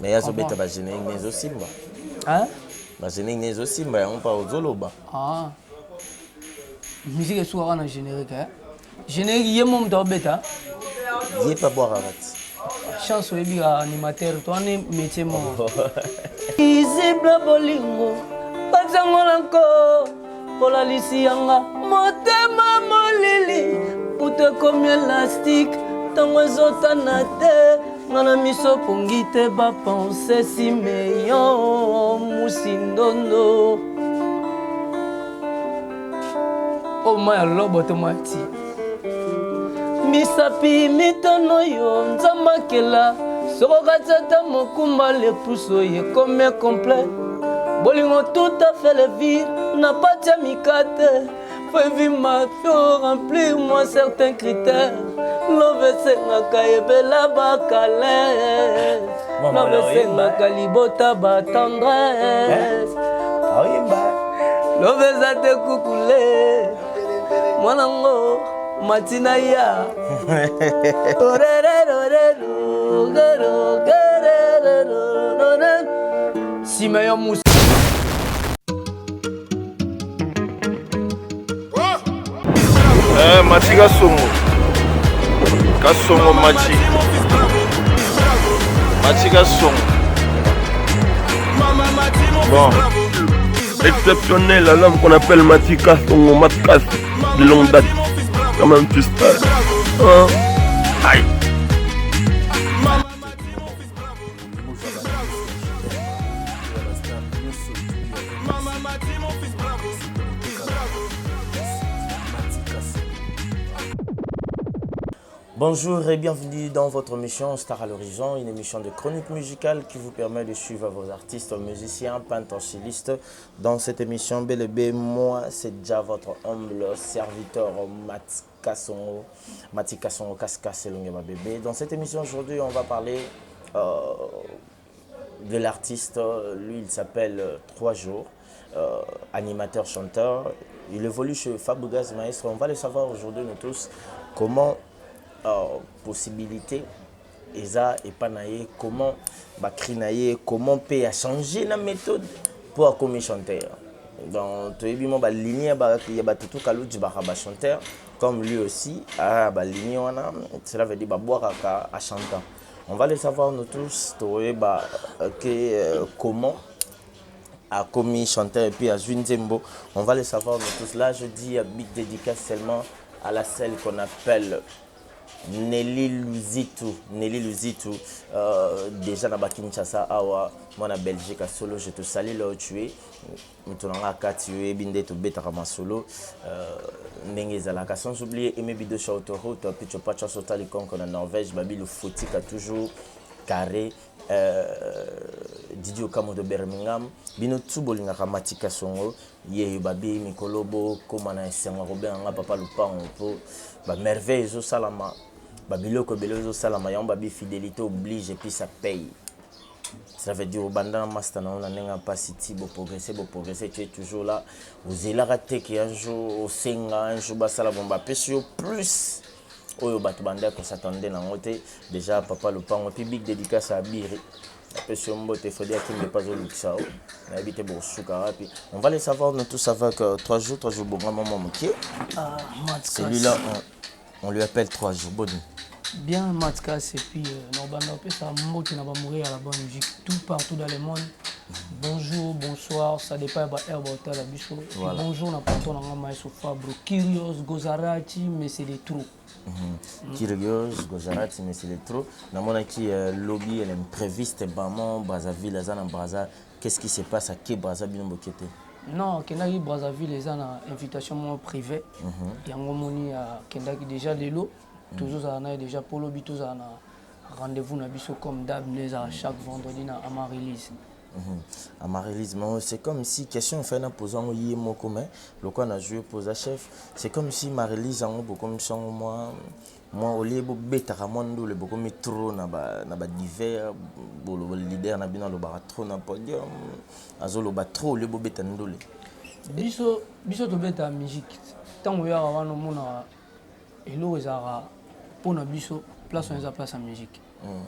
Mais ya zobeta ba générique nezo simba. Hein? Ba générique nezo simba on pa ozoloba. Ah. Musique est souvent en générique hein. Générique yemo mto beta. Yé pas boire arrête. Chance webi animateur toi ne métier mo. Visible bolingo. Bazango lanko. Pola lisianga. Motema molili. Ute comme élastique. Tango ezotana te. Ngana miso pongi te ba pense si meilleur musindondo. Oh my lobo te mati. Misapi mitono yo nzamakela. Soroka tata mokumba le pousso ye comme complet. Bolingo tout à fait le vide. N'a pas de mikate. Faut vivre ma vie, remplir-moi certains critères. Love senga ebela bakale. Love senga kalibota ba tendresse. Love zate kukule. Mwanango matina ya. Si meilleur mousse. Machi Kasongo Machi Kasongo. Bon, exceptionnel, l'homme qu'on appelle Machi Kasongo, Matkas de longue date. Quand même tu sais. Aïe. Bonjour et bienvenue dans votre émission Star à l'horizon, une émission de chronique musicale qui vous permet de suivre vos artistes, musiciens, peintres, stylistes. Dans cette émission, bel et bien, moi, c'est déjà votre humble serviteur Mati Kasongo Kaska Selonge ma bébé. Dans cette émission aujourd'hui, on va parler de l'artiste. Lui, il s'appelle 3 jours, animateur, chanteur. Il évolue chez Fabregas Maestro. On va le savoir aujourd'hui, nous tous, comment possibilité eza epanaye comment bakrinaye comment peut a changer la méthode pour comme chanteur. Donc tu évidemment ba ligne ba ya ba tout kaluji ba chanteur comme lui aussi ba ligne wana cela veut dire ba boire à chanter. On va le savoir nous tous que comment a commis chanteur et puis à Junzembo. On va le savoir nous tous. Là je dis big dédicace seulement à la celle qu'on appelle Nelly Luzitu, déjà na Kinshasa awa moi na Belgique à solo, je te salue là où tu es. Mutonanga kati yo binde to betaka ma solo ndenge zalaka sans oublier Aimé Bido Chautoroute puis tu pas sauter les conques en Norvège babi le footika toujours carré Didio Kamo de Birmingham bino tubolinga Mati Kasongo ye babi mikolobo komana esenga Robert nga papa lupango po ba merveille zo salama babiloko belozo salama ya babi fidélité oblige et puis ça paye. Ça veut dire au bandana master na on a pas city bo progresser tu es toujours là vous allez rater qu'un jour au senga un jour basala bomba pesio plus oyo batu banda ko s'attendait na ngote déjà papa lupango puis big dédicace à Biri pesio mbote faut dire qu'il n'est pas au luxao na habité bo sukara puis on va les savoir nous tous savoir que 3 jours bon vraiment moké celui-là on lui appelle 3 jours bonne. Bien Matkas et puis ça mot qui n'a pas mourir à la bonne musique tout partout dans le monde. Bonjour, bonsoir, ça dépend de la bicho. Bonjour, n'a pas ton nom sur Fabro. Kyrios, Gozarati, mais c'est des trous. Kyrios, Gozarati, mais c'est des trous. Dans mon qui lobby, elle est impréviste, Bamon, Brazzaville, Azan, Brazza. Qu'est-ce qui se passe à qui Brazzaville, Bokete? Non, Kendaki Brazzaville, les gens ont invitation privée. Il y a un moment Kendaki déjà de l'eau. Toujours on a déjà pour lobby, tous on a rendez-vous na biso comme d'hab chaque vendredi na Amaryllis. Amaryllis, c'est comme si question fait na posant yé mo comme le quoi na joué posa chef, c'est comme si Amaryllis en beaucoup comme ça moi au lieu de bêta ramondo le beaucoup mais trop na ba divers le leader na bina le bar trop na podium azolo ba trop le bo bêta ndole biso to bêta musique tant ya wana mona elo ezara pour na biso place on place en musique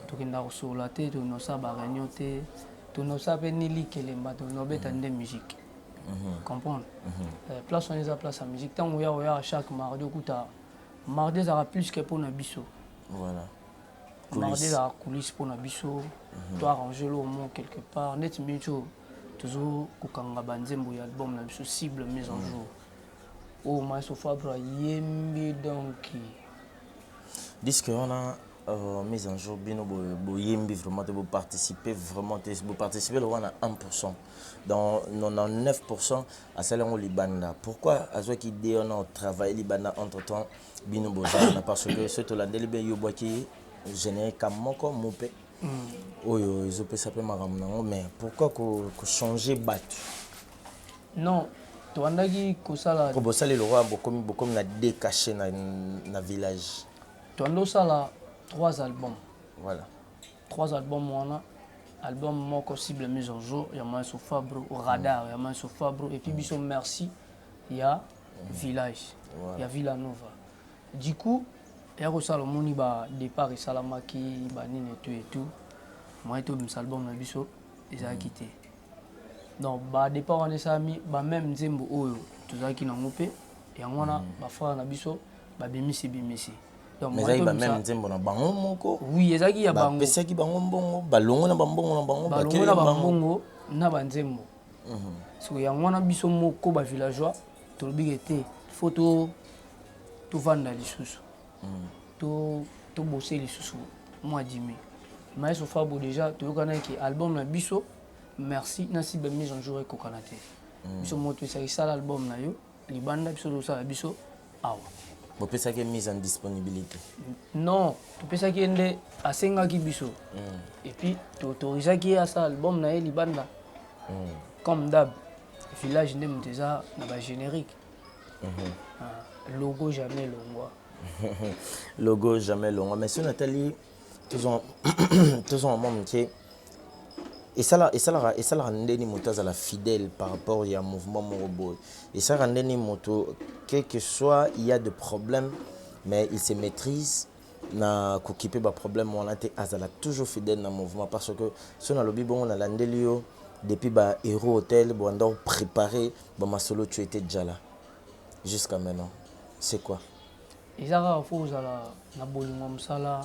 tokenda kosola te tonosa baréunion te tonosa mpe nili kelemba tonobeta nde musique comprendre place wana eza place ya musique ntango oyaka chaque mardi okuta mardi ezalaka plus ke mpona biso mardi ezalaka coulisse mpona biso to arrange lo mo quelque part neti minso tozokokanga banzembo ya album na biso cible mise en jour oyo Maestro Fabre ayembi donc disque wana mise en jour bino boyembi vraiment te participer vraiment te participer le wana 1% dans 99% asala ngo libanda pourquoi azwaki idée on a travaillé libanda entre temps bino bozana parce que ce to landeli be yo boki généré comme moko mopé oyo ezopesa pe makambo nango mais pourquoi ko changer battu non toandaki kosala ko bosali le roi bokomi na décaché na village toando sala 3 albums. Voilà. 3 albums wana. Album moko cible mise en jour, il y a Maestro Fabre au radar, il y a Maestro Fabre et puis biso merci, il y a Village, il y a Villanova. Du coup, il y a aussi le moni ba départ et salamaki ba nini et tout. Moi tout mes albums na biso, ils a quitté. Donc ba départ on est ami ba même nzembo oyo tozaki na ngopé et ngona ba frère na biso ba bimisi. Donc mais ça même nzembo na bango moko. Oui, ezaki ya bango. Pesaki bango mbongo, balongo na bango balongo na bango na banzembo. So ya ngona biso moko ba villageois to bigete photo to vanda lisusu. To bosser lisusu moi dimi. Maestro Fabre déjà to yokana ki album na biso merci na si ba mise en jour ko kanate. Biso moto ça l'album na yo libanda biso do ça biso awa. Vous pensez qu'il mise en disponibilité? Non, tu penses qu'il y a à 5 biso. Et puis, tu autorises qu'il y a ça album na libanda. Comme d'hab, village n'aime déjà na générique. Logo jamais longwa. Logo jamais longwa. Mais si Nathalie, tous ont un moment qui et ça la rendait ni moto à la fidèle par rapport à un mouvement morobo et ça rendait ni moto quel que soit il y a des problèmes mais il se maîtrise na s'occuper des problèmes on a été azala toujours fidèle dans le mouvement parce que si on a le bon on a l'andelio depuis ba héros hôtel bon on a préparé ba masolo tu étais déjà là jusqu'à maintenant c'est quoi izara faut zala na bolingo msala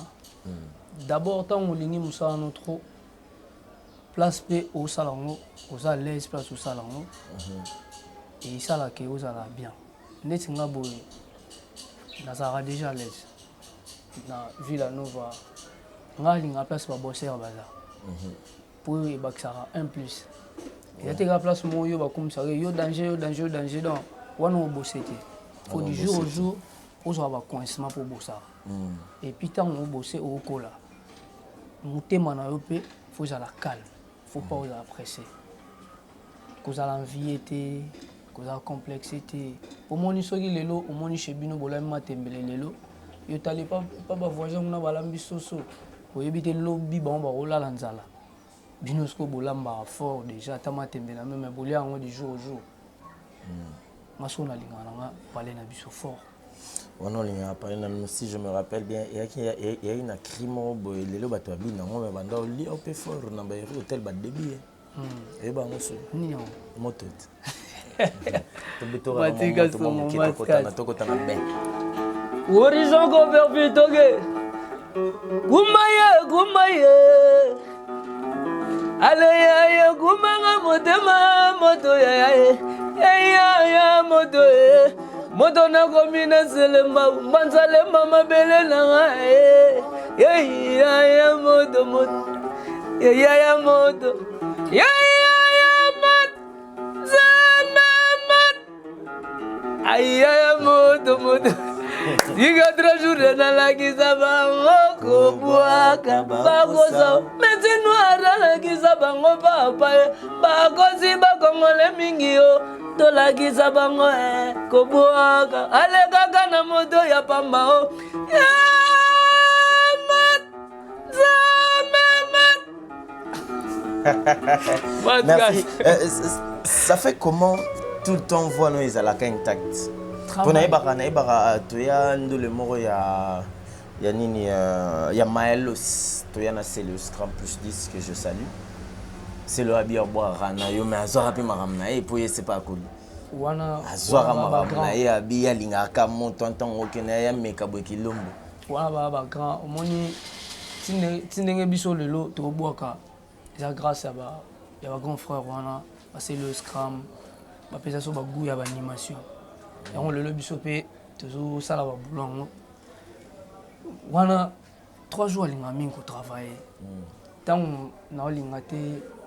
d'abord tant on lingi msala notre place P au salon, aux à l'aise place au salon. Et ça là qui aux à la bien. Net nga boy. Nazara déjà à l'aise. Na Villanova. Nga linga place ba bosser baza. Pour y baksara 1+. Et te ga place mo yo ba comme ça yo danger donc wana o bosser te. Faut du jour au jour aux ba coincement pour bosser. Et puis tant on bosser au kola. Mutema na yo pe faut à la calme. Faut pas vous apprécier. Cause à l'envie, cause à la complexité. Pour moi, ce qui est là, au moins chez Bino, bolem matembele lelo. Yo t'allez pas voyager on a balambi soso. Pour éviter lobby bon ba ola lanzala. Bino sko bolamba fort déjà ta matembele même bolia en du jour au jour. Maso na lingana nga parler na biso fort. Si je me rappelle bien, il y a une crime les lots bateaux habillent non mais banda oli au peu fort na ba hôtel ba débit et ba moso ni non motot to bitora mo to na ben horizon go vers vitoge gumaye ale ya gumanga motema moto ya moto moto na komina selemba banzalemba mabele na nga ya moto ya moto ya moto Diga 3 jours dans la kizaba ngoko buaka bagoza meti noara la kizaba ngopa pa bagozi bakongole mingi yo to la kizaba ngo ko buaka ale kaka na moto ya pamba o Merci. Ça fait comment tout le temps voir nous les alaka intact. Pour naïbara tu ya ndule moro ya nini ya Maelos Toyana, c'est le Scrum plus 10 que je salue. C'est le Abia Boarana, yo, mais Azora Pi Maramna, et puis c'est pas cool. Azora Maramna, et Abia Lingaka, mon tonton, Okenaya, Mekabo Kilombo. Voilà, grand, au moins, Tindenge Biso Lelo, Troboaka, c'est grâce à un grand frère, c'est le Scrum, c'est ça, il y a l'animation. Et on le Biso P, toujours ça, là, boulot. Wana 3 jours linga mingi ko travailler tant na linga te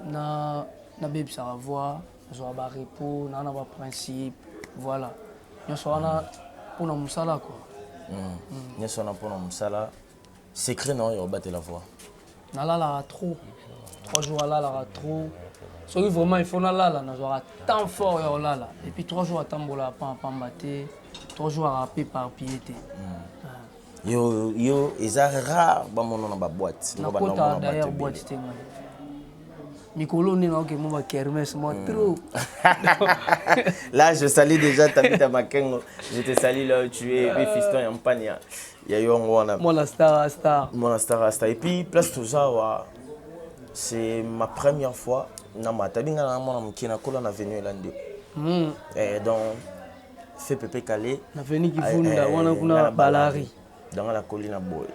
na bébé ça voir zo ba repos na ba principe voilà nous wana pour na musala quoi nous wana pour na musala secret non yo battre la voix na la trop 3 jours là trop so vraiment il faut na na zo tant fort yo là et puis 3 jours atambola pa battre 3 jours à par piété. Yo, ils ont rare dans ma boîte. Na kota d'ailleurs boîte tenga. Mikolo ni na ke mo ba kermesse moi trop. Là je salue déjà Tabita Makengo. Je te salue là où tu es, puis fiston Yampania. Il y a eu un Mon star. Et puis place tout ça c'est ma première fois na matabinga na mona mkina kola na venue lande. Et donc fait Pépé Calé. Na venue qui funda wana kuna balari. Dans la colline à boy.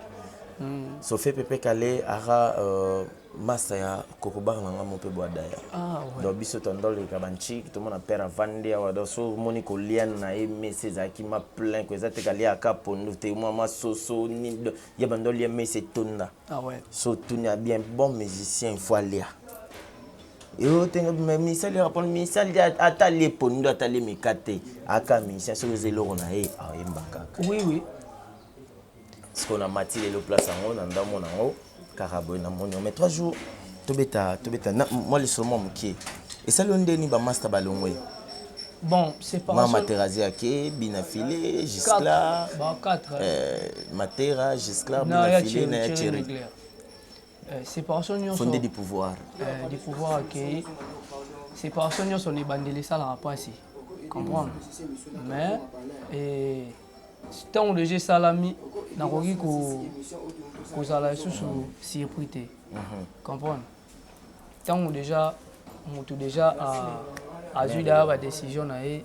Sauf Pépé Calé ara Masaya Kokobar na mon pe bois d'ailleurs. Ah ouais. Donc biso tondol le kabanchi tout le monde a père à vendre à donc so Monico Lian na aimé ces qui m'a plein que ça te calé à capo nous te moi soso ni ya bandol aimé c'est tonna. Ah ouais. So tonna bien bon musicien il faut aller. Et au tengo mais ça lui répond mais ça lui atali pondo atali mikate aka musicien sur les eloro na e ah imbaka. Oui. Parce qu'on a maté le place en haut, dans mon en haut, carabo na mon mais 3 jours, tobeta, moi le seulement qui et ça l'on déni ba master balongwe. Bon, c'est pas Maman Terazi ake binafilé jusqu'à 4 Matera jusqu'à binafilé na chéri. Séparation nyonso fondé du pouvoir. Du pouvoir que séparation nyonso ne bandeli ça la passe. Comprendre. Mais tant que j'ai salami na koki ko sala sous surpris te comprendre tant que déjà moto déjà a eu la décision na e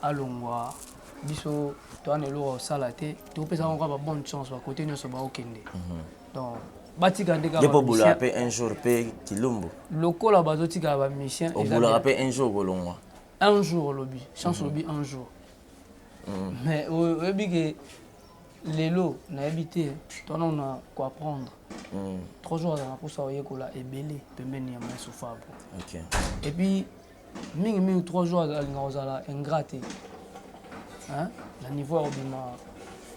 alongwa biso to an elo sala te to pesa encore ba bonne chance ba côté nyonso ba okende donc batika ndeka ba boulot après un jour pe kilombo lokola bazotika ba mission au boulot après un jour golongwa un jour lobby chance lobby un jour. Mais oyebi ke lelo na habité tona on a quoi prendre 3 jours dans pour ça oyekola ebele pembeni ya masufabo. OK. Et puis mingi 3 jours à ngozala ingrate. Hein? La niveau obima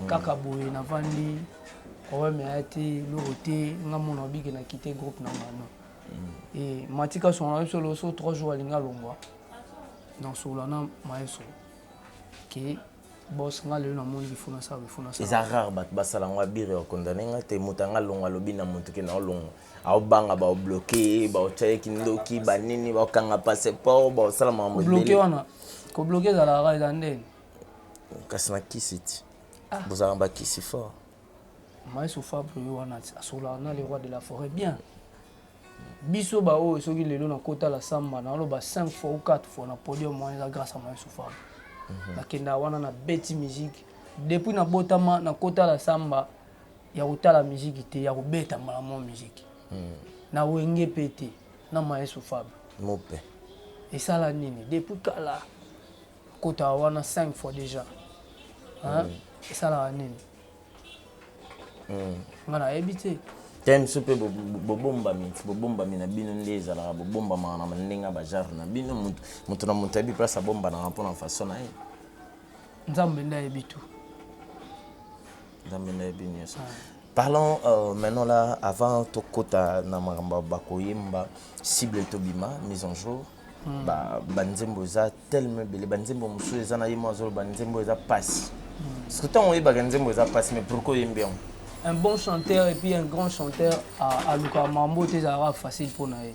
kaka boye na vandi problème a été l'oroté ngamona biki na quitter groupe na ngano. Et matika son la sur le 3 jours à linga longwa. Dans solana maeso qui boss nga le na monde il faut na ça. Les rare ba sala ngwa bire condamné nga te mutanga longa lobi na muntu ke na longa a banga ba bloquer ba ochaye kindoki ba nini ba kanga passeport ba sala mambo bloquer wana ko bloquer za la raid andene kasna kisiti bozanga ba kisi fort mais Fabre wana asola na le roi de la forêt bien biso ba o soki lelo na kota la samba na lo ba 5 fois ou 4 fois na podium moyen grâce à moi Fabre. Nakenda wana na beti musique depuis na botama na kota la samba ya utala musique te ya kubeta malamo musique na wenge pete na maestro Fab mope et ça la nini depuis kala kota wana 5 fois déjà hein et ça la nini ngana ebité tem super bobomba mi na bino ndeza la bobomba mana manenga ba jar na bino mutu na mutu abi place bomba na mpona façon na nzambe nda ebitu nzambe nda ebini ça. Parlons maintenant là avant tokota na maramba bakoyemba cible tobima mise en jour banzembo za tellement belle banzembo musu za na yimo zo banzembo za passe parce que tant on est banzembo za passe mais pourquoi yembe un bon chanteur et puis un grand chanteur à Luka Mambo tezara facile pour nae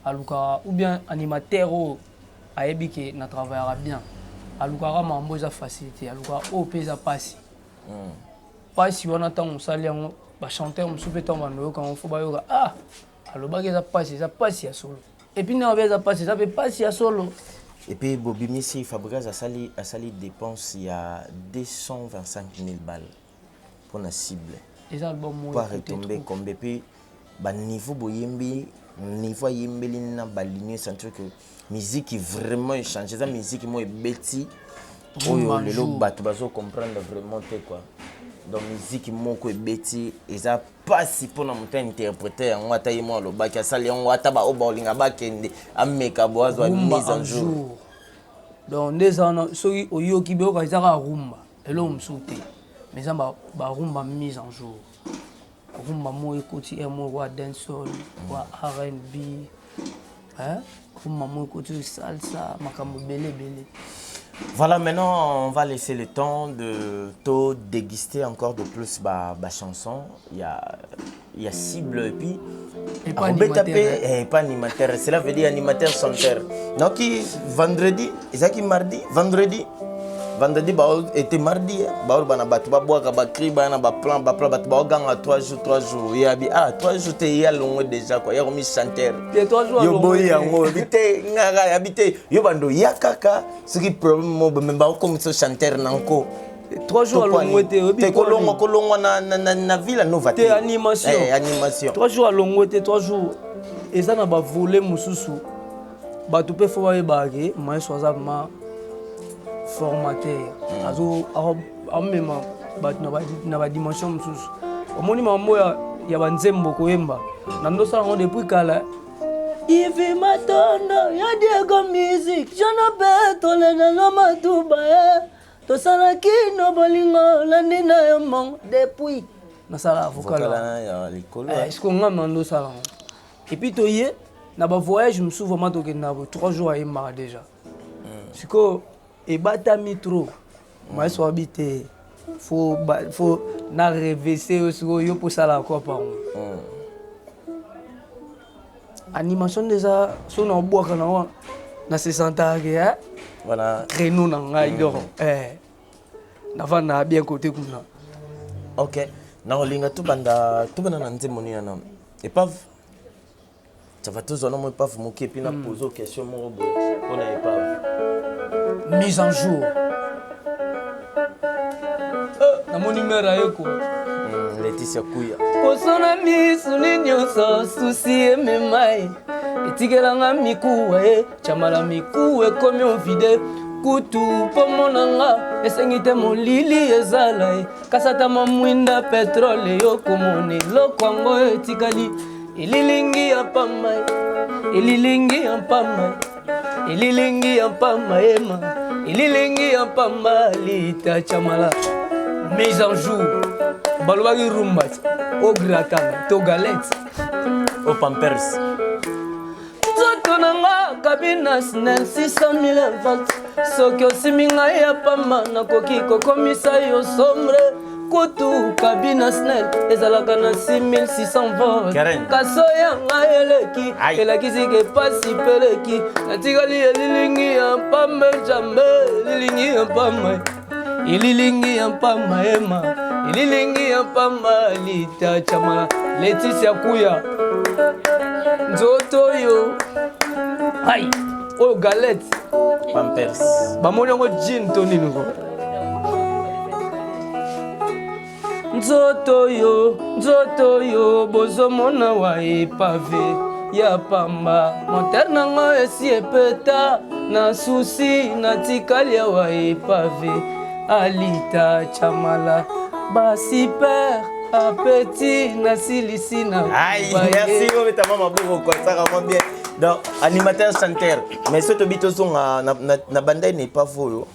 à Luka ou bien animateur à ebike na travaillera bien à Luka Mambo za facilité à Luka o pesa passe pasi wana ntango mosali yango bachanteur mosusu mpe ntango bandoyoka yango fo bayoka alobaki eza pasi ya solo epuis ntango mpe eza pasi eza mpe pasi ya solo. Et puis Bobimisi Fabregas a sali dépense il y a 225 000 balles pour la cible. Les albums pas retomber comme puis niveau boyembi niveau yembeli na baligné sentir que musique vraiment échanger ça musique moi beti oyo lelo bato bazo comprendre vraiment quoi. Donc musique moko beti eza pas si pour na monter interpréter en wata yemo lo baki asali en wata ba oba olinga bakende ameka boazo mise en jour. Donc des ans soki oyoki be ka izaka rumba elo msute mais ça ba rumba mise en jour. Rumba mo ekoti mo wa dancehall wa R&B hein rumba mo ekoti salsa makambo belé. Voilà, maintenant on va laisser le temps de déguster encore de plus ba chanson. Il y a cible et puis pas animateur. Pas animateur. Cela veut dire animateur chanteur. Donc vendredi, ezaki mardi, vendredi ba était mardi ba bana batu ba boaka ba cri ba na ba plan ba ganga 3 jours ya bi 3 jours te ya longo déjà quoi ya remis chanteur les 3 jours yo boy yango bité ngara habité yo bando ya kaka ce qui problème mo ba memba comme ce chanteur nanko 3 jours longo te kolongo na ville nova te animation 3 jours à longo te 3 jours et ça na ba voler mususu ba tu peux faut ba bagé mais soit ma formateur azo même na ba dimension mususu omoni mambo ya banzembo koyemba na ndo ça depuis kala Ivi matondo ya Diego music jana beto le na no matuba to sana kino bolingo landi na yo mon depuis na sala avokala ya likolo est-ce qu'on a mando sala et puis to yé na ba voyage mususu vraiment to kena 3 jours à yemba déjà siko et batami trop moi so habité faut na revêser aussi yo pour ça la quoi par animation déjà so na boaka na se sentake hein voilà Renault na ngai donc na vana bien côté kuna OK na olinga to banda na nzembo ni na épave ça va tous on épave moké puis na poser question mo on a épave mise en jour na mon numéro yeko Laetitia Kuya posona misu ni nyonso susi ememai etikelanga mikuwe chamala mikuwe komi ovide kutu pomonanga esengite molili ezala kasata mamwinda petrole yokomone lokwango etikali ililingi ya pamba ililingi ya pamba ililingi ya pamba ema ililingi ya pamba lita chamala mise en jour balobaki rumba au gratin to galette au pampers nzoto nanga kabina snel 600 000 volts soki osimi ngai ya pamba nakoki kokomisa yo sombre kutu kabina snel ezalaka na 6600 volts kaso ya ngai eleki elakisiki pasi peleki natikali elilingi ya pamba jambe elilingi ya pamba ililingi ya pamba ema ililingi ya pamba lita chama Laetitia Kuya nzoto yo hai o galette pampers bamoni yango jean to nini ko nzoto yo bozomona wa epave ya pamba moteur nango esi epeta na susi natikali ya wa epave alita chamala ba super appétit na silisina aïe merci on est maman pour quoi ça vraiment bien donc animateur chanteur mais ce tobito son na banda n'est pas faux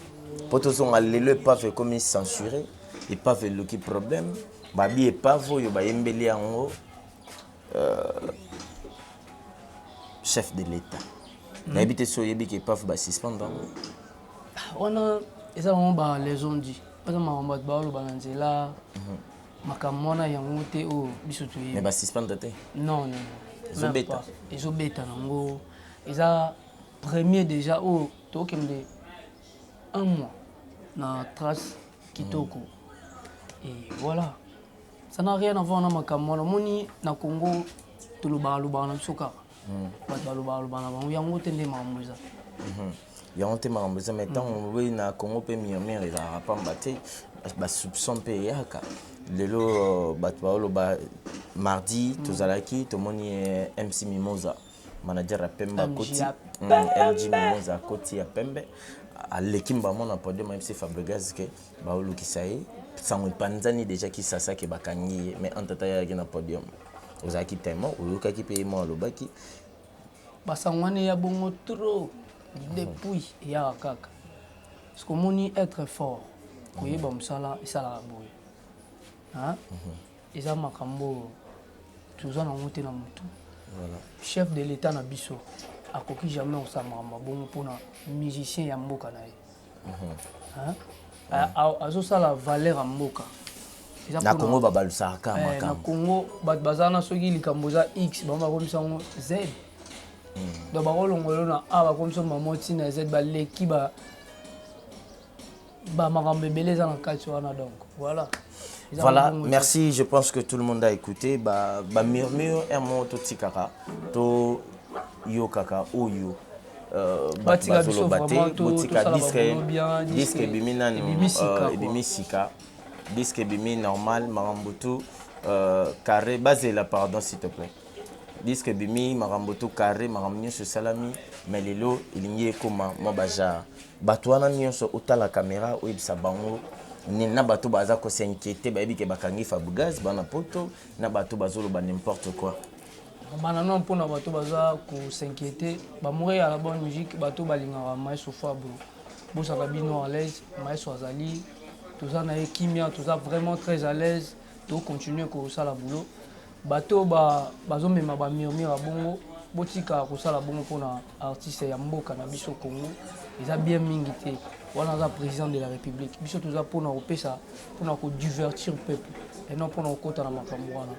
poto son lelo pas fait comme censuré et pas fait le qui problème babi et pas faux yo ba yembeli yango chef de l'état na habité so yebi qui pas ba suspendre on a eza ba les ont dit pas ma ba lo banzela makamona yango te o biso to mais ba suspendre te non ils ont bêta nango eza premier déjà o to kemde un mois na trace kitoko Et voilà. Ça n'a rien à voir avec ma caméra. Moni na Congo, tout le bar na bisoka. Pas le bar na yango tende mamuza. Yango te mamuza mais tant oui na Congo pe miamir eza rapa mbaté ba soupçon pe yaka. Lelo batwa ba mardi tozalaki tomoni MC Mimosa manager à Pemba Koti MG Mimosa Koti à Pembe à l'équipe vraiment na podium MC Fabregas ke ba olukisaye sango panzani déjà qui sasa ke bakangi mais entata ya na podium ozaki tellement olukaki pe mo lobaki basangwane ya bongo trop depuis ya kaka parce que moni être fort koyeba musala isala boye hein eza makambo tuza na ngote na mutu voilà chef de l'état na biso akoki jamais osama mabongo pona musicien ya mboka na ye hein azosala valeur ya mboka na Congo babalusaka makambo na Congo bazana soki likambo za X bamba komisa ngo Z donc bakolongolo na A bakomisa mamoti na Z baleki ba makambo ebele za na kati wana donc voilà. Voilà, merci. Je pense que tout le monde a écouté. Ba murmure un mot to tikaka to yo kaka oyo. Batika biso vraiment botika disque bimina ebimisika disque bimi normal marambutu carré basé la pardon s'il te plaît. Disque bimi marambutu carré maramnyo sur salami mais lelo ilingie koma mobaja batwana nyonso utala caméra oyebisa bango ni na bato baza ko s'inquiéter ba yebi ke bakangi Fabregas bana poto na bato bazolo ba n'importe quoi. Bana non pona bato baza ko s'inquiéter ba mourir à la bonne musique bato balingaka maestro Fabro bosa kabino à l'aise maestro Azali tout ça na kimia tout ça vraiment très à l'aise to continuer ko sala boulot bato bazo mema ba murmure bongo botika ko sala bongo pona artiste ya mboka na biso Congo ils bien mingi te voilà le président de la République biso tout ça pona ko pesa pona ko divertir le peuple et non pona ko kota na makambo wana.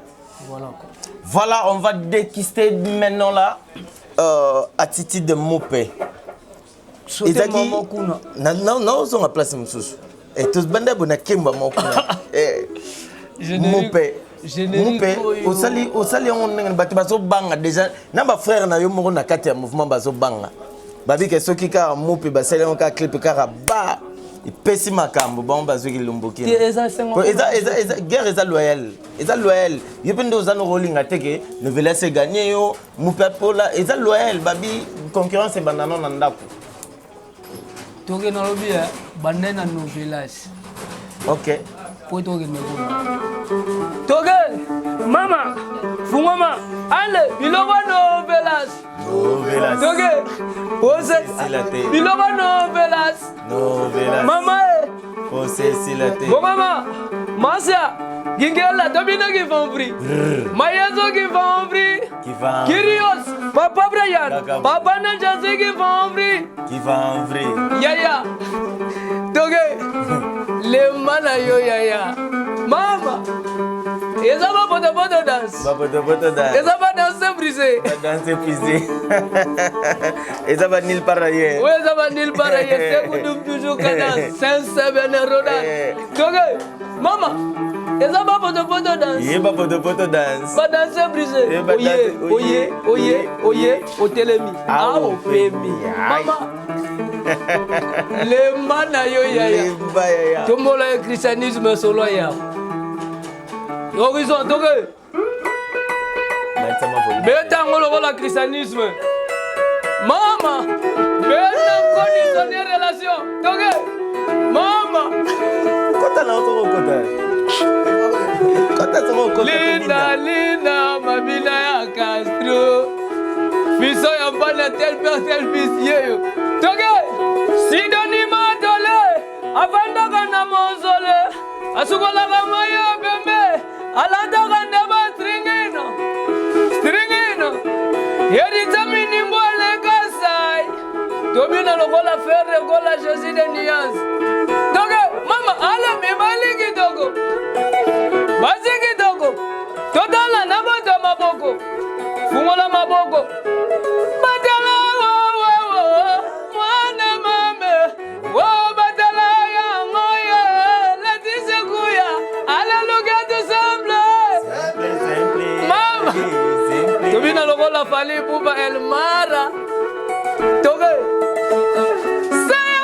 Voilà quoi. Voilà, on va déquister maintenant là attitude de Mopé. Non, on a place Moussous. Et tous bande bona kimba mokuna. Mopé. Mopé, au sali on bati baso banga déjà na ba frère na yo moko na kati ya mouvement baso banga. Babi ke soki ka Mopé ba sali on ka clip ka ba pesi makambo bon bazuki lumboki eza guerre eza loyal yependo za no rolling ateke ne veut laisser gagner yo mupepola eza loyal babi concurrence banano na ndako toke na lobi bandena novelas OK po toke nebona toke mama fungoma ale biloko novelas toke pose biloko novelas mama pose silate bon mama Masia gingela dobino qui vont free mayezo qui vont free Kyrios papa Brian papa Nanjase qui vont free yaya toke le mana yo yaya mama eza ba bodo dance eza ba danse brisé eza ba nil paraye oui eza ba nil paraye c'est que nous toujours kada 5-7 roda toke mama eza ba bodo dance yeba bodo dance ba danse brisé oye otelemi ao pemi mama le mana yo yaya tombola christianisme solo ya horizon toke beta ngolo la christianisme mama beta conditionner relation toke mama kota na kota Lina mabina ya Castro fiso ya bana tel fils yeyo toke sidoni matole avanda kana mozole asukola kama ya bembe alanda kanda ba stringino yeri tamini mbole kasai tobina lokola ferre kola Jésus de Nias toke mama ala mibali kitoko basi kitoko totala na bato maboko fungola maboko batala mwana mame batala ya ngoye letise kuya Mara. Toge. Saya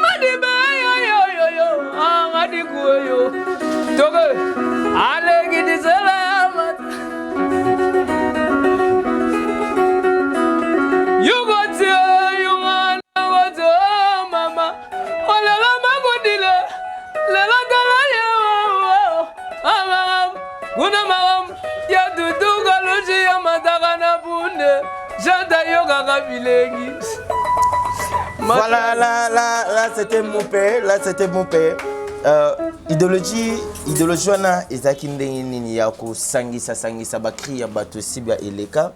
Madiba, yo yo yo yo. Angadiku yo. Toge. Alegi dizela yamat. You got you man, what mama. Ola magodile. Lela dala yo. Kuna maram ya dudu galoji ya mataka na bunde. Janda yoga kabilengi. Voilà, là c'était mon père, idéologie wana ezaki ndenge nini ya kosangisa bakri ya bato sibya eleka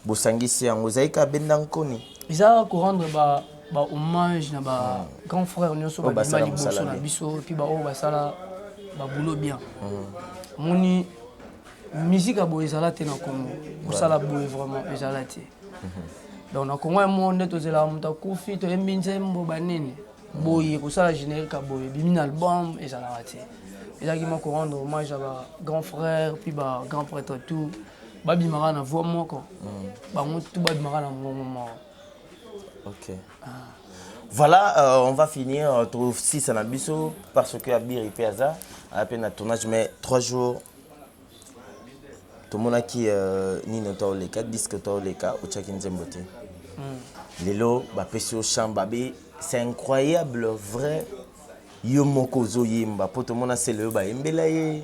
bosangisi yango zaika benda nkoni Isa ko rendre ba hommage na ba grand frère nyonso ba mali boso na biso puis ba o ba sala ba boulot bien. Moni musique a boy ezala te na Congo. Osala boy vraiment ezala te. Donc na Congo monde to zela muta kufi to embinze mbo banene. Boy kosala générique a boy bimina album ezala te. Ezaki ma ko rendre hommage à ba grand frère puis ba grand prêtre tout. Babi mara na voix moko. Ba mutu babi mara na moment. OK. Voilà, on va finir trouve 6 à Nabiso parce que Abir et Piazza à peine à tournage mais 3 jours tout le monde qui Nino Taoleka disque Taoleka au Tchakin Zembote. Lelo ba pesi au champ c'est incroyable vrai yo moko zo yemba pour tout le monde c'est le ba embela ye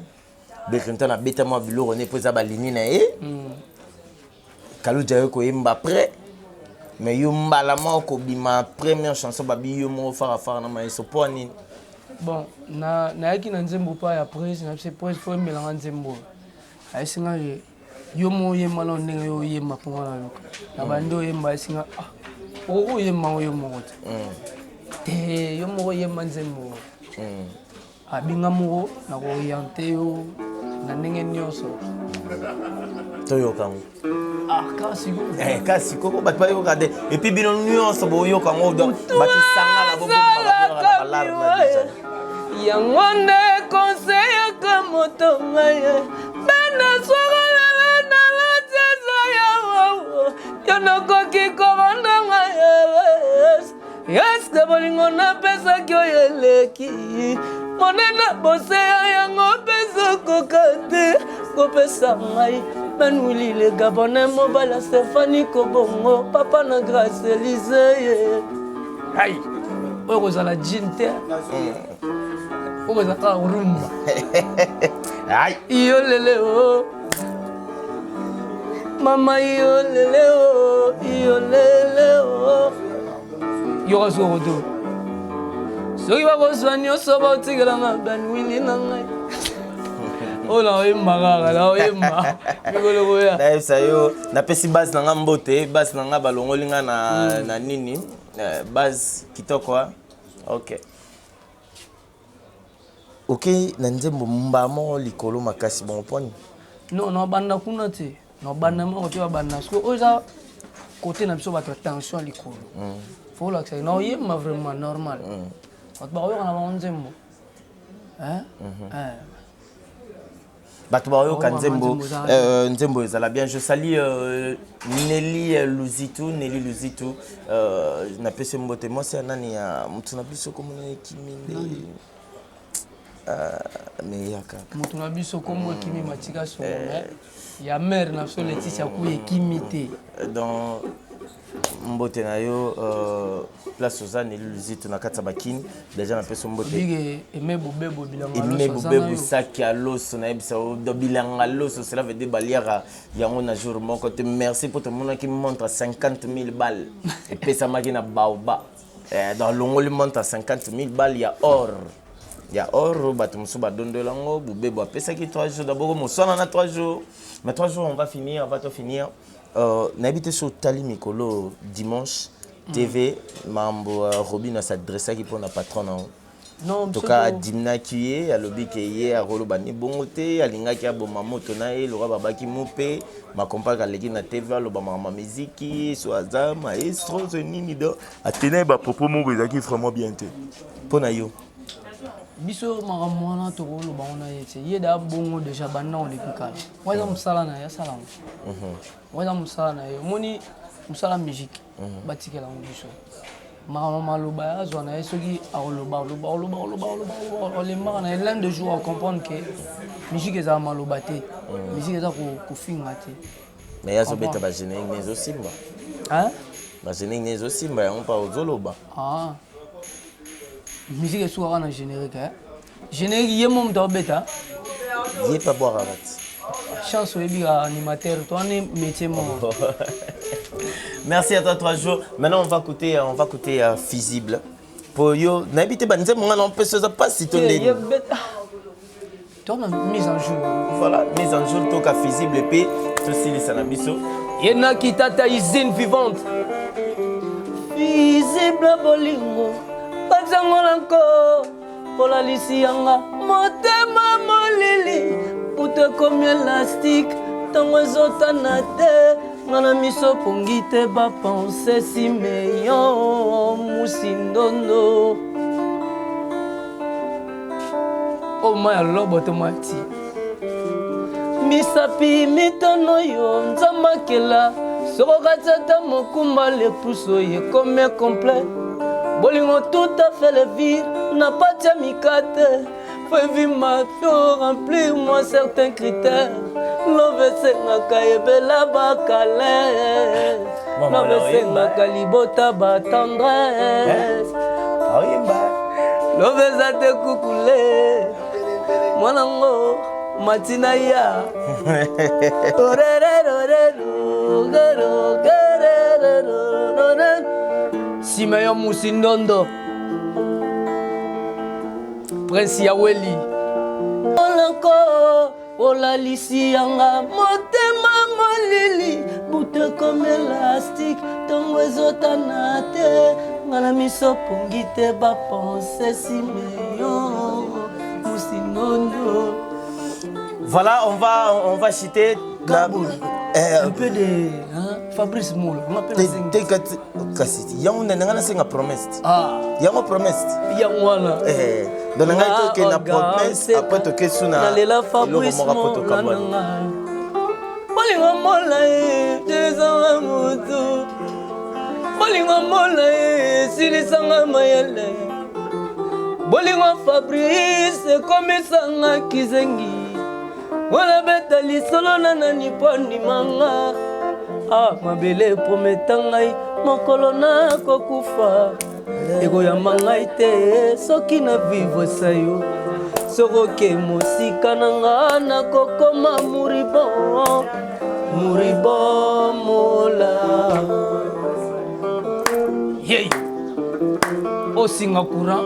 bekenta na beta mo bilo on est posa ba lini na ye kalu jayo ko yemba après mais yo mbala moko bima première chanson babi yo mo fara na maïso poni bon na yaki na nzembo pa ya presse na c'est presse faut melanga nzembo ay singa yo mo yemba lo ndenge yo yemba ponga na yoka na bando yemba singa o yemba yo mo te yo mo yemba nzembo abinga mo na ko orienter yo na ndenge nyonso toyo kango kasi koko bat pa yo kade et puis bino nuance bo yo kango do bati sanga la bobo ba alarme déjà yangonde conseil ka moto ngaye bana swala na la tesa ya yo no koki koronda ngaye yes que bolingo na pesa kyo yeleki monena bose yango pesa kokate ko pesa ngai Manwili le Gabonais mobile Stéphanie Kobongo papa na grâce Élysée aïe okoza la jinte okoza ka rumba aïe iyo lele o mama iyo lele o yo so rodo soki bakozwa nyonso baotikelanga Manwili na ngai Ola oyemba la oyemba mikolo koya na sayo na pesi base na ngambote base na ngaba longolinga na nini base kitoko OK na nzembo mbamo likolo makasi bon poni non banda kuna te no banda mo te banda parce que oza côté na biso ba tension likolo faut la que no oyemba vraiment normal ba oyo na ba nzembo bato baoyo ka nzembo ezala bien je salue Nelly Luzitu na pese mbote mosi nani ya mtu na biso komona kiminde mais yaka mtu na biso komo kimi matika so ya mère na so Laetitia ku ekimite dans mbote na yo place Ozane Luzitu na katsa bakini déjà na pese mbote bige eme bobebo saki à l'os na ebisa do bilanga l'os cela veut dire baliara yango na jour mon côté merci pour tout le monde qui me montre 50 000 balles et puis ça m'a dit na baoba dans longo le montre 50 000 balles il y a or bato musuba dondolango bobebo pesa ki 3 jours d'abord mon son na 3 jours mais 3 jours on va finir n'habite sur Tali Mikolo dimanche TV mambo Robin s'adresse qui pour na patron non en tout cas dimna qui est alobi ke ye a rolo bani bongote alinga ki aboma moto na e lora babaki mope ma compagne aleki na TV lo ba mama musique so aza maestro nini do atene ba propos mo bezaki vraiment bien te pona yo biso makamwana to lo ba on a yete yeda bongo déjà bana on depuis kala waza musala na ya salam waza musala na yo moni musala musique batikela on biso makamama loba ya zona esoki aloba les marana l'un de jours à comprendre que musique eza maloba te musique eza ko finga te mais yazo beta ba générique nezo simba hein ba générique nezo simba ya on pa ozoloba ah musique est souvent en générique hein générique yemo mto beta yé pas boire avec chance au bien animateur toi on est métier mon merci à toi 3 jours maintenant on va écouter Fusible pour yo n'habite ba nze monga non peut se pas si ton toi on a mise en jeu voilà mise en jeu to ka Fusible et puis to sili sanabiso yena kitata usine vivante Fusible bolingo Bazangolanko, Pola Lisianga, Motema Molili, Pute comme élastique, Tango Tanate, Nana Miso Pongite, Ba Pense Simeyon, Moussindono. Oh my lord, Mati. Misapi, Mitanoyo, Nzamakela, Sorokatata Mokumba, le pousso, ye comme complet. Bolingo tout à fait le vire, n'a pas de mikate. Faut vivre ma vie, remplir moi certains critères. Love senga ebela bakale. Love senga kalibota ba tendresse. Love zate kukule. Mwanango matina ya. Simeon Moussindondo Prince Yaweli Olanko Ola Lisianga Motema Molili Bute comme élastique Tongo ezotanate Ngana miso pongite ba pense Simeon Moussindondo. Voilà, on va citer un peu de Fabrice Moula. On appelle Kassiti. Yamuna nangana senga promesse. Ah. Yamo promesse. Yamwana. Donc nanga to ke na promesse après to ke suna. Nalela Fabrice Moula. Bolingo mola tezanga mutu. Bolingo mola silisanga mayele. Bolingo Fabrice komisanga kizengi. Wala beta lisolo nani poni manga. Ah, mabele prometangai mokolo na kokufa. Ego ya mangai te soki na vivre sayo. Soroke mosika nanga na kokoma muribon. Muribon mola. Yey. O Singapura.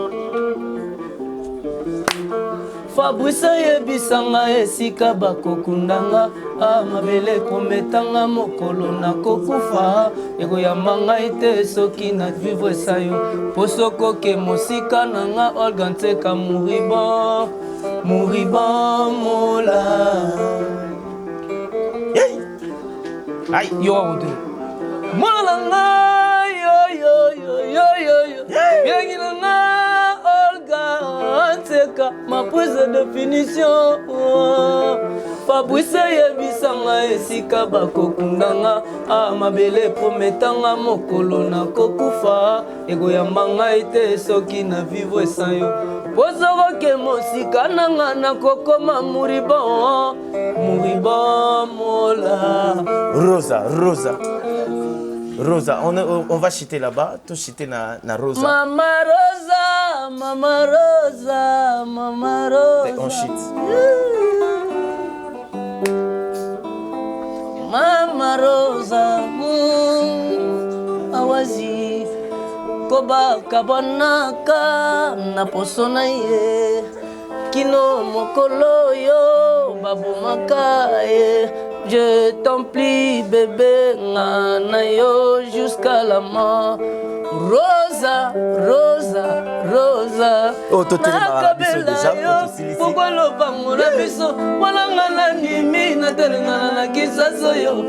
Fabrice yebisanga esika bakokundanga amabele prometanga mokolo na kokufa ego ya mangai te soki na vivre sayo posoko ke mosika nanga Olga Nteka muribon mola ay yo ode mola nanga yo bien nanga Nteka ma prise de définition Fabrice yebisanga esika bakokundanga amabele prometanga mokolo na kokufa ego ya mangai te soki na vivre sans yo pozoroke mosika nanga na kokoma muribon mola Rosa, on va chiter là-bas, tout chiter na Rosa. Mama Rosa. On chite. Mama Rosa, awazi koba kabonaka na posona ye kino mokolo yo babomaka ye. Je t'en prie bébé ngana yo jusqu'à la mort. Rosa oh toto déjà pourquoi le bango na biso wala ngana nimi na telengana na kisaso yo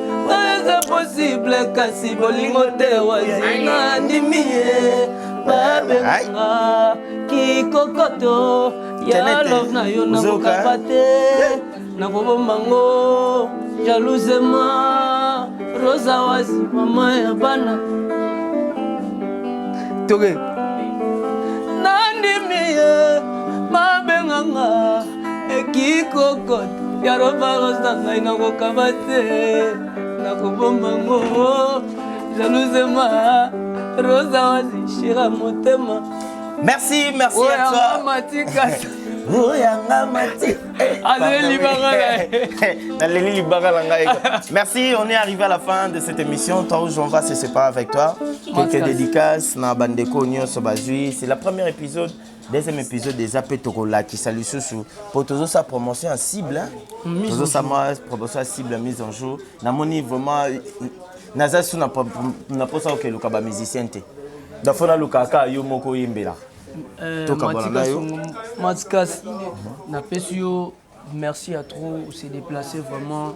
c'est possible kasi bolingo te wazina nimi ye babenga kikokoto ya love na yo nakokaba te nakobomba ngo jalousement Rosa Wasi mama ya bana toke nandimiye mabenganga ekikokot ya roba rosa ngai nakokaba te nakobomba ngo jalousement Rosa Wasi shira motema. Merci à toi. Merci, on est arrivé à la fin de cette émission. Toi où on va se séparer avec toi. Quelques dédicaces, c'est la première épisode. Deuxième épisode des Apé Torola qui salue sous pour toujours sa promotion en cible. Toujours sa promotion en cible mise en jour. Namoni vraiment Nazasu n'a pas ça que le kaba musicien te. Dafona lukaka yo moko yimbela. Matikas na pesio merci à trop s'est déplacé vraiment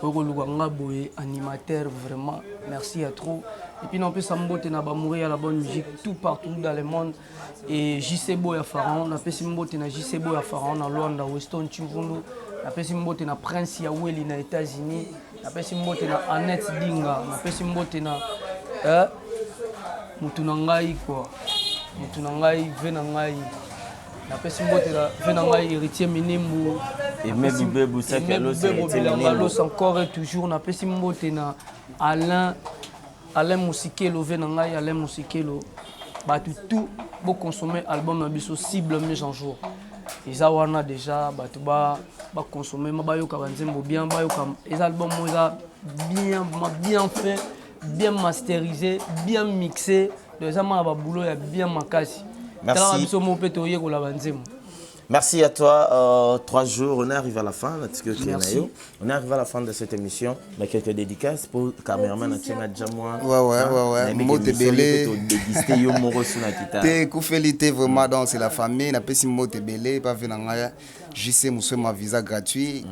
pour le boy animateur vraiment merci à trop et puis non plus sambote na ba mourir à la bonne musique tout partout dans le monde et JC Boy à Pharaon na pesi mbote na JC Boy à Pharaon na Luanda Weston Chivundu na pesi mbote na Prince ya Weli na États-Unis na pesi mbote na Annette Dinga na pesi mbote na mutu na ngai quoi mutu na ngai vena ngai na pesi mbote na vena ngai héritier minimbu et même bebu ça que l'os l'os encore et toujours na pesi mbote na Alain Musikelo vena ngai Alain Musikelo ba tout bo consommer album na biso cible mes en jour eza wana déjà ba tout ba consommer ma ba yoka banzembo bien ba yoka les albums moza bien fait bien masterisé, bien mixé. Bien makasi. Merci à toi. 3 jours, on est arrivé à la fin. On est arrivé à la fin de cette émission. Mais quelques dédicaces pour caméraman Jamwa. Ouais. Mot de belé. T'es koufélité vraiment dans c'est la famille. N'a pas si mot de belé. Pas venir je sais ma visa gratuit.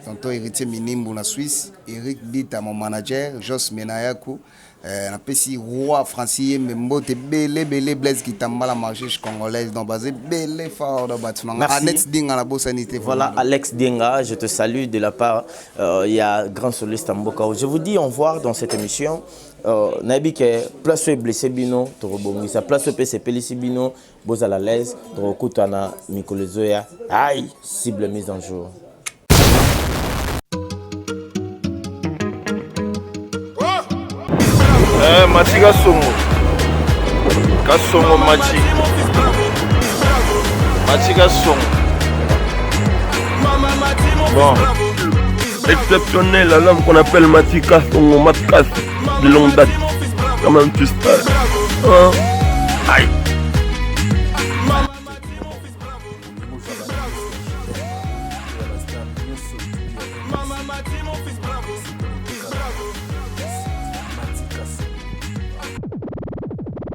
Tantôt héritier minime pour la Suisse. Eric Bita mon manager. Jos Menayaku. Na pesi roi français mais mbote belé blaise qui t'a mal à marcher congolaise donc basé belé fort dans bâtiment Alex Dinga la bossanité. Voilà Alex Dinga, je te salue de la part il y a grand soliste Mboka. Je vous dis au revoir dans cette émission. Nabi que place blessé bino to rebongisa place PC pelisi bino boza la l'aise to kutana mikolezoya aïe cible mise en jour. Mati Kasongo Mati Kasongo bon exceptionnel l'homme qu'on appelle Mati Kasongo Matkas de longue date quand même tu sais aïe Mama,